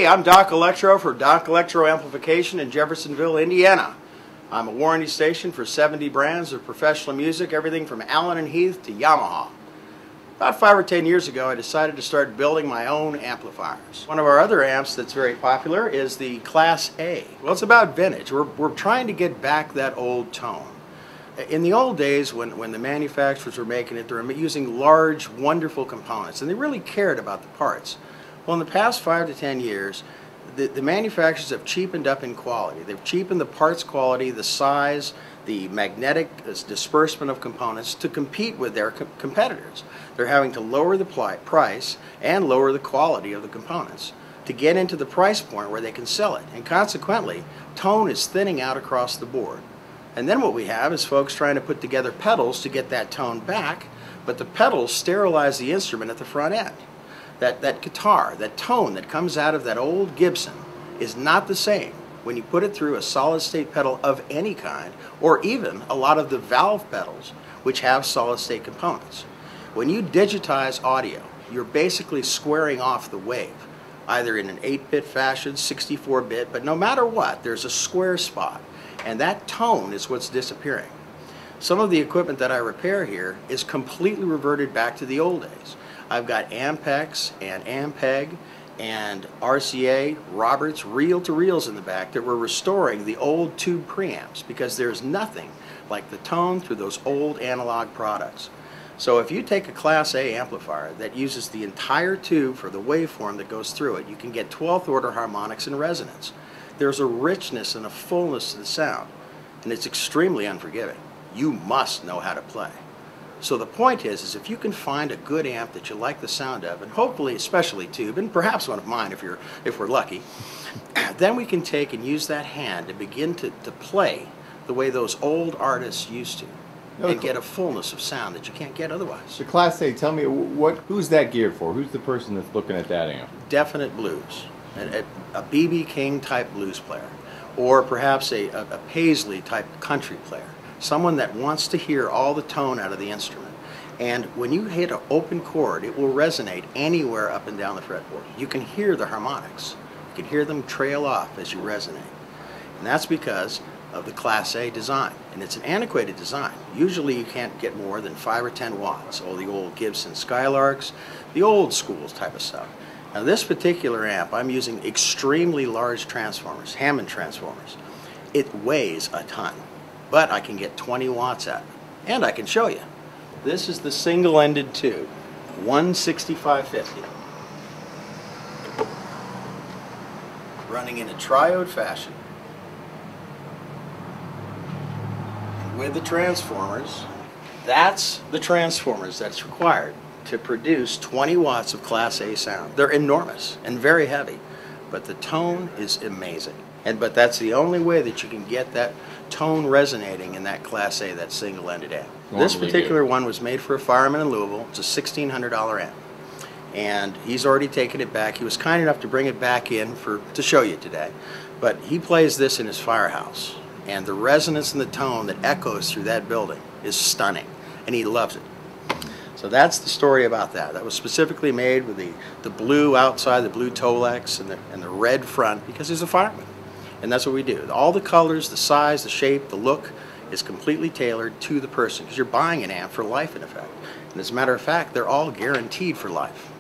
I'm Doc Electro for Doc Electro Amplification in Jeffersonville, Indiana. I'm a warranty station for 70 brands of professional music, everything from Allen & Heath to Yamaha. About 5 or 10 years ago, I decided to start building my own amplifiers. One of our other amps that's very popular is the Class A. Well, it's about vintage. We're trying to get back that old tone. In the old days, when the manufacturers were making it, they were using large, wonderful components, and they really cared about the parts. Well, in the past 5 to 10 years, the manufacturers have cheapened up in quality. They've cheapened the parts quality, the size, the magnetic disbursement of components to compete with their competitors. They're having to lower the price and lower the quality of the components to get into the price point where they can sell it. And consequently, tone is thinning out across the board. And then what we have is folks trying to put together pedals to get that tone back, but the pedals sterilize the instrument at the front end. That guitar, that tone that comes out of that old Gibson is not the same when you put it through a solid state pedal of any kind, or even a lot of the valve pedals which have solid state components. When you digitize audio, you're basically squaring off the wave, either in an 8-bit fashion, 64-bit, but no matter what, there's a square spot, and that tone is what's disappearing. Some of the equipment that I repair here is completely reverted back to the old days. I've got Ampex and Ampeg and RCA, Roberts, reel-to-reels in the back that we're restoring the old tube preamps because there's nothing like the tone through those old analog products. So if you take a Class A amplifier that uses the entire tube for the waveform that goes through it, you can get 12th order harmonics and resonance. There's a richness and a fullness to the sound, and it's extremely unforgiving. You must know how to play. So the point is if you can find a good amp that you like the sound of, and hopefully especially tube, and perhaps one of mine if we're lucky, then we can take and use that hand to begin to play the way those old artists used to, and get a fullness of sound that you can't get otherwise. The Class A, tell me, who's that geared for? Who's the person that's looking at that amp? Definite blues, a B.B. King type blues player, or perhaps a Paisley type country player. Someone that wants to hear all the tone out of the instrument. And when you hit an open chord, it will resonate anywhere up and down the fretboard. You can hear the harmonics. You can hear them trail off as you resonate. And that's because of the Class A design. And it's an antiquated design. Usually you can't get more than 5 or 10 watts. All the old Gibson Skylarks, the old schools type of stuff. Now this particular amp, I'm using extremely large transformers, Hammond transformers. It weighs a ton. But I can get 20 watts out of it. And I can show you. This is the single-ended tube, 16550. Running in a triode fashion. And with the transformers, that's the transformers that's required to produce 20 watts of Class A sound. They're enormous and very heavy, but the tone is amazing. But that's the only way that you can get that tone resonating in that Class A, that single-ended amp. This particular one was made for a fireman in Louisville. It's a $1,600 amp. And he's already taken it back. He was kind enough to bring it back in to show you today. But he plays this in his firehouse. And the resonance and the tone that echoes through that building is stunning. And he loves it. So that's the story about that. That was specifically made with the blue outside, the blue Tolex, and the red front because he's a fireman. And that's what we do. All the colors, the size, the shape, the look is completely tailored to the person because you're buying an amp for life in effect. And as a matter of fact, they're all guaranteed for life.